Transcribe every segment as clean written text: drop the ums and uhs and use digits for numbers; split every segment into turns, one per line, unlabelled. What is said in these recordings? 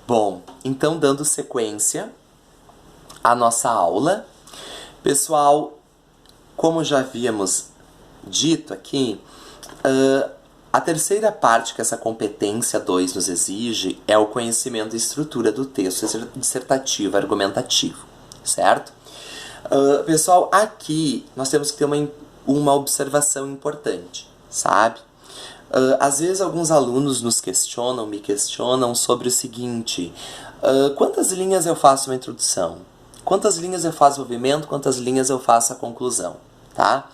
Bom, então dando sequência à nossa aula, pessoal, como já havíamos dito aqui, a terceira parte que essa competência 2 nos exige é o conhecimento e estrutura do texto dissertativo argumentativo, certo? Pessoal, aqui nós temos que ter uma observação importante, sabe? Às vezes alguns alunos me questionam sobre o seguinte: quantas linhas eu faço uma introdução? Quantas linhas eu faço o movimento? Quantas linhas eu faço a conclusão? Tá?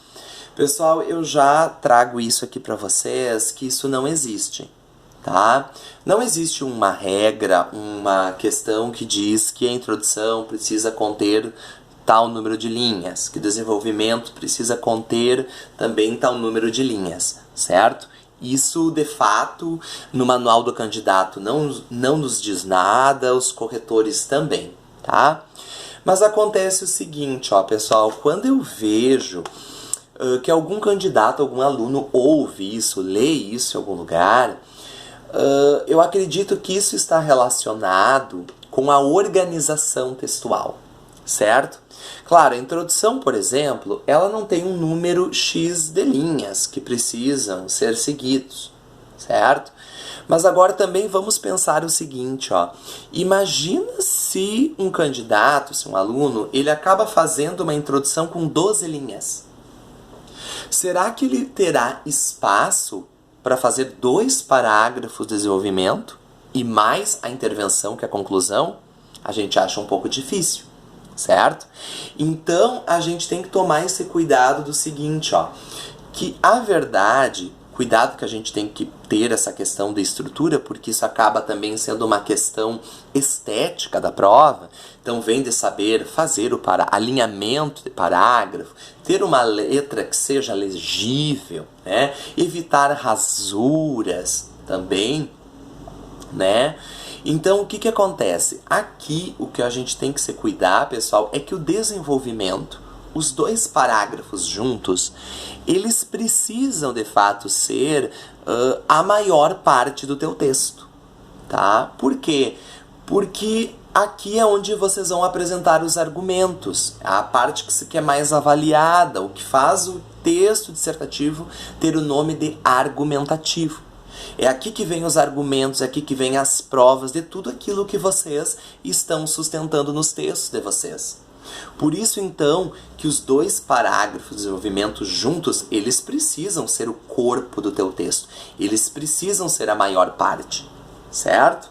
Pessoal, eu já trago isso aqui para vocês, que isso não existe, tá? Não existe uma regra, uma questão que diz que a introdução precisa conter tal número de linhas, que o desenvolvimento precisa conter também tal número de linhas, certo? Isso, de fato, no manual do candidato não nos diz nada, os corretores também, tá? Mas acontece o seguinte, ó, pessoal, quando eu vejo que algum candidato, algum aluno ouve isso, lê isso em algum lugar, eu acredito que isso está relacionado com a organização textual, certo? Claro, a introdução, por exemplo, ela não tem um número X de linhas que precisam ser seguidos, certo? Mas agora também vamos pensar o seguinte, ó. Imagina se um candidato, se um aluno, ele acaba fazendo uma introdução com 12 linhas. Será que ele terá espaço para fazer 2 parágrafos de desenvolvimento e mais a intervenção, que é a conclusão? A gente acha um pouco difícil, certo? Então, a gente tem que tomar esse cuidado do seguinte, ó, que a verdade, cuidado que a gente tem que ter essa questão da estrutura, porque isso acaba também sendo uma questão estética da prova. Então, vem de saber fazer o alinhamento de parágrafo, ter uma letra que seja legível, né? Evitar rasuras também, né? Então, o que acontece? Aqui, o que a gente tem que se cuidar, pessoal, é que o desenvolvimento, os 2 parágrafos juntos, eles precisam, de fato, ser a maior parte do teu texto, tá? Por quê? Porque aqui é onde vocês vão apresentar os argumentos, a parte que é mais avaliada, o que faz o texto dissertativo ter o nome de argumentativo. É aqui que vem os argumentos, é aqui que vem as provas de tudo aquilo que vocês estão sustentando nos textos de vocês. Por isso, então, que os 2 parágrafos de desenvolvimento juntos, eles precisam ser o corpo do teu texto. Eles precisam ser a maior parte, certo?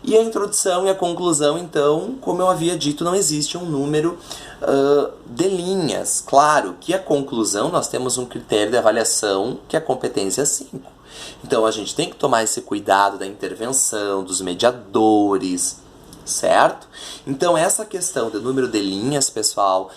E a introdução e a conclusão, então, como eu havia dito, não existe um número de linhas. Claro que a conclusão, nós temos um critério de avaliação, que é a competência 5. Então, a gente tem que tomar esse cuidado da intervenção, dos mediadores, certo? Então, essa questão do número de linhas, pessoal,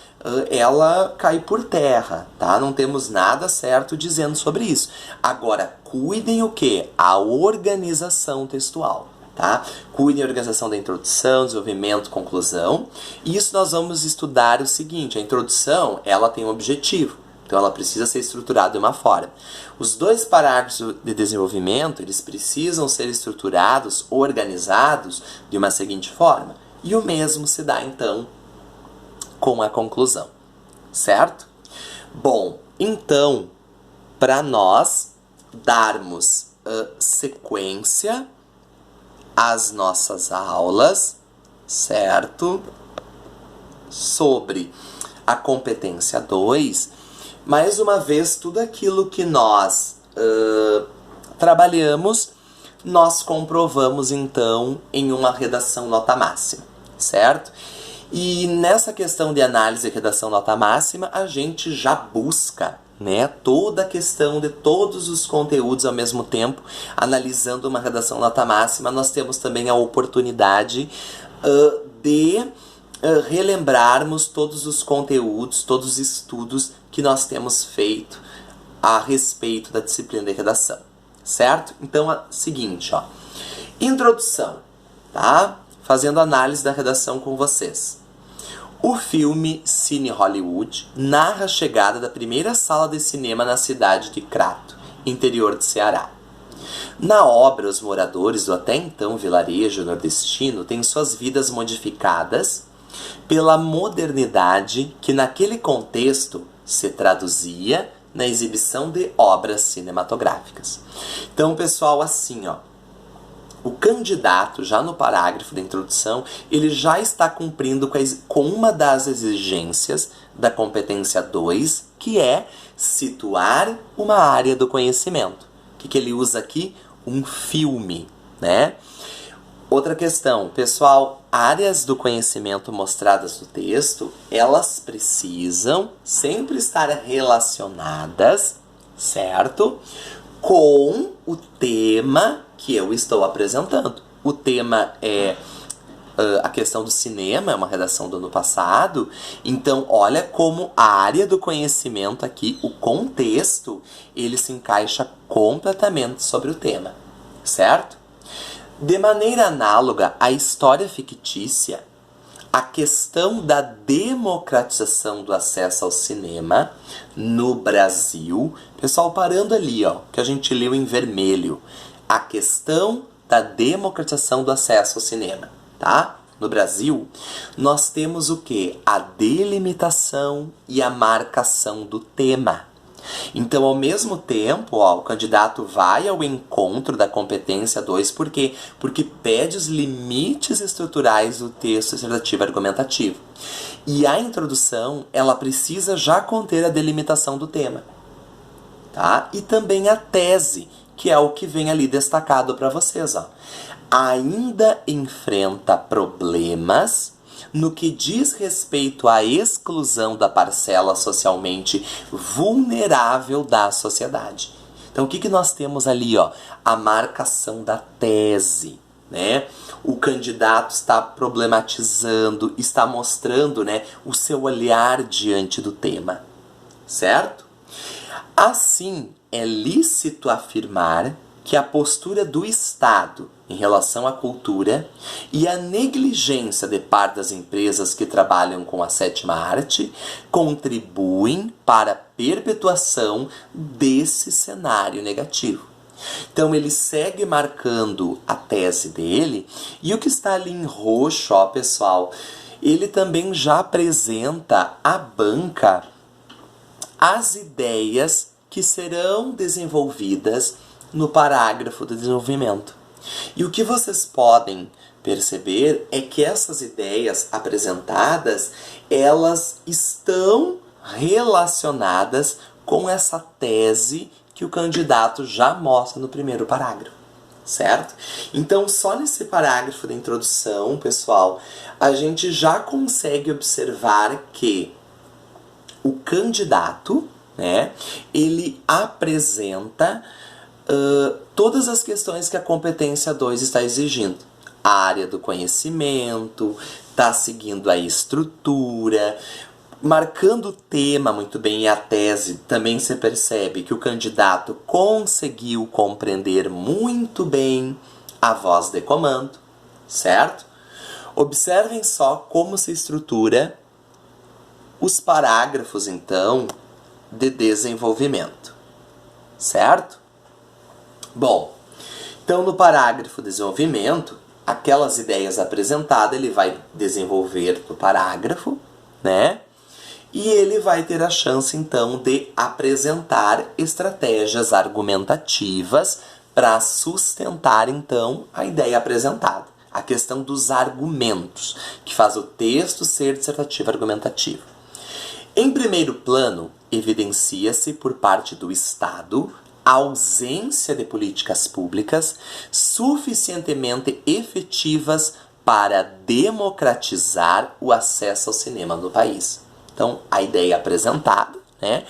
ela cai por terra, tá? Não temos nada certo dizendo sobre isso. Agora, cuidem o quê? A organização textual, tá? Cuidem da organização da introdução, desenvolvimento, conclusão. Isso nós vamos estudar o seguinte: a introdução, ela tem um objetivo. Então, ela precisa ser estruturada de uma forma. Os 2 parágrafos de desenvolvimento, eles precisam ser estruturados, organizados de uma seguinte forma. E o mesmo se dá, então, com a conclusão. Certo? Bom, então, para nós darmos sequência às nossas aulas, certo? Sobre a competência 2, mais uma vez, tudo aquilo que nós trabalhamos, nós comprovamos, então, em uma redação nota máxima, certo? E nessa questão de análise e redação nota máxima, a gente já busca, né, toda a questão de todos os conteúdos ao mesmo tempo. Analisando uma redação nota máxima, nós temos também a oportunidade de relembrarmos todos os conteúdos, todos os estudos que nós temos feito a respeito da disciplina de redação, certo? Então, é o seguinte, ó. Introdução, tá? Fazendo análise da redação com vocês. O filme Cine Hollywood narra a chegada da primeira sala de cinema na cidade de Crato, interior de Ceará. Na obra, os moradores do até então vilarejo nordestino têm suas vidas modificadas pela modernidade que naquele contexto se traduzia na exibição de obras cinematográficas. Então, pessoal, assim, ó, o candidato, já no parágrafo da introdução, ele já está cumprindo com uma das exigências da competência 2, que é situar uma área do conhecimento. O que ele usa aqui? Um filme, né? Outra questão, pessoal, áreas do conhecimento mostradas no texto, elas precisam sempre estar relacionadas, certo? Com o tema que eu estou apresentando. O tema é a questão do cinema, é uma redação do ano passado. Então, olha como a área do conhecimento aqui, o contexto, ele se encaixa completamente sobre o tema, certo? De maneira análoga à história fictícia, a questão da democratização do acesso ao cinema no Brasil, pessoal, parando ali, ó, que a gente leu em vermelho, a questão da democratização do acesso ao cinema, tá? No Brasil, nós temos o quê? A delimitação e a marcação do tema. Então, ao mesmo tempo, ó, o candidato vai ao encontro da competência 2, por quê? Porque pede os limites estruturais do texto dissertativo argumentativo. E a introdução, ela precisa já conter a delimitação do tema, tá? E também a tese, que é o que vem ali destacado para vocês, ó. Ainda enfrenta problemas no que diz respeito à exclusão da parcela socialmente vulnerável da sociedade. Então, o que nós temos ali, ó? A marcação da tese, né? O candidato está problematizando, está mostrando, né, o seu olhar diante do tema, certo? Assim, é lícito afirmar que a postura do Estado em relação à cultura e a negligência de parte das empresas que trabalham com a sétima arte contribuem para a perpetuação desse cenário negativo. Então ele segue marcando a tese dele, e o que está ali em roxo, ó, pessoal, ele também já apresenta à banca as ideias que serão desenvolvidas no parágrafo do desenvolvimento. E o que vocês podem perceber é que essas ideias apresentadas, elas estão relacionadas com essa tese que o candidato já mostra no primeiro parágrafo, certo? Então, só nesse parágrafo da introdução, pessoal, a gente já consegue observar que o candidato, né, ele apresenta todas as questões que a competência 2 está exigindo. A área do conhecimento, está seguindo a estrutura, marcando o tema muito bem, e a tese também se percebe que o candidato conseguiu compreender muito bem a voz de comando, certo? Observem só como se estrutura os parágrafos, então, de desenvolvimento, certo? Bom, então no parágrafo desenvolvimento, aquelas ideias apresentadas ele vai desenvolver no parágrafo, né? E ele vai ter a chance então de apresentar estratégias argumentativas para sustentar então a ideia apresentada. A questão dos argumentos, que faz o texto ser dissertativo argumentativo. Em primeiro plano, evidencia-se por parte do Estado a ausência de políticas públicas suficientemente efetivas para democratizar o acesso ao cinema no país. Então, a ideia apresentada, né?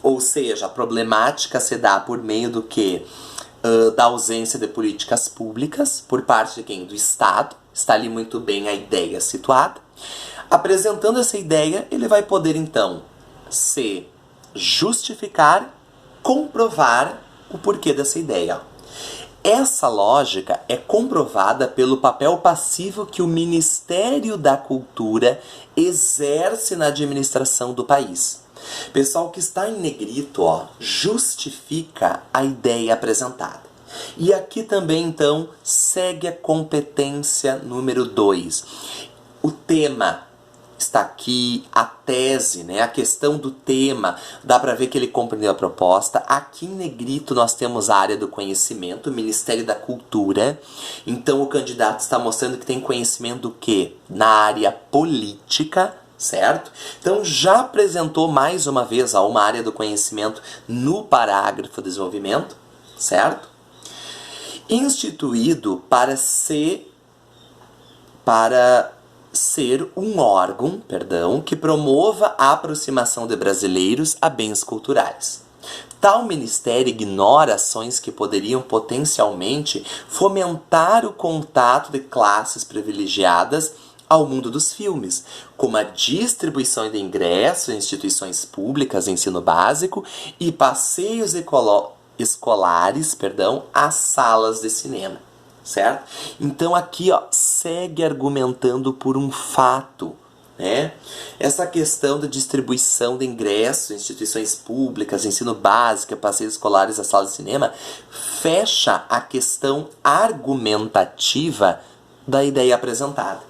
Ou seja, a problemática se dá por meio do que? Da ausência de políticas públicas por parte de quem? Do Estado. Está ali muito bem a ideia situada. Apresentando essa ideia, ele vai poder, então, se justificar, comprovar o porquê dessa ideia. Essa lógica é comprovada pelo papel passivo que o Ministério da Cultura exerce na administração do país. Pessoal, que está em negrito, ó, justifica a ideia apresentada. E aqui também, então, segue a competência número 2. O tema está aqui, a tese, né? A questão do tema, dá para ver que ele compreendeu a proposta. Aqui em negrito nós temos a área do conhecimento, o Ministério da Cultura. Então o candidato está mostrando que tem conhecimento do quê? Na área política, certo? Então já apresentou mais uma vez uma área do conhecimento no parágrafo desenvolvimento, certo? Instituído para ser um órgão, que promova a aproximação de brasileiros a bens culturais. Tal ministério ignora ações que poderiam potencialmente fomentar o contato de classes privilegiadas ao mundo dos filmes, como a distribuição de ingressos em instituições públicas de ensino básico e passeios escolares, às salas de cinema. Certo? Então aqui segue argumentando por um fato, né? Essa questão da distribuição de ingressos em instituições públicas, ensino básico, passeios escolares, a sala de cinema, fecha a questão argumentativa da ideia apresentada.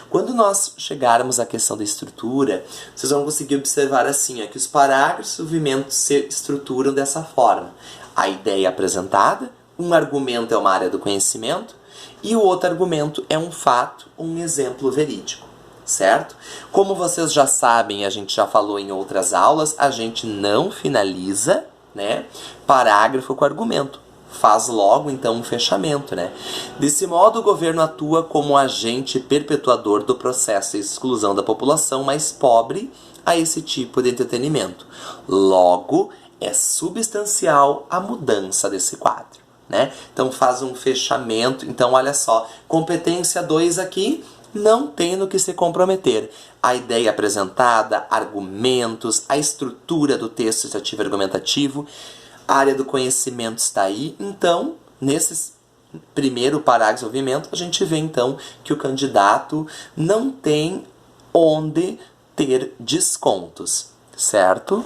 Quando nós chegarmos à questão da estrutura, vocês vão conseguir observar assim, que os parágrafos e movimentos se estruturam dessa forma. A ideia apresentada, um argumento é uma área do conhecimento e o outro argumento é um fato, um exemplo verídico, certo? Como vocês já sabem, a gente já falou em outras aulas, a gente não finaliza, né, parágrafo com argumento. Faz logo, então, um fechamento, né? Desse modo, o governo atua como agente perpetuador do processo de exclusão da população mais pobre a esse tipo de entretenimento. Logo, é substancial a mudança desse quadro, né? Então faz um fechamento. Então olha só, competência 2 aqui, não tem no que se comprometer. A ideia apresentada, argumentos, a estrutura do texto extrativo e argumentativo, a área do conhecimento está aí. Então, nesse primeiro parágrafo de desenvolvimento, a gente vê então que o candidato não tem onde ter descontos, certo?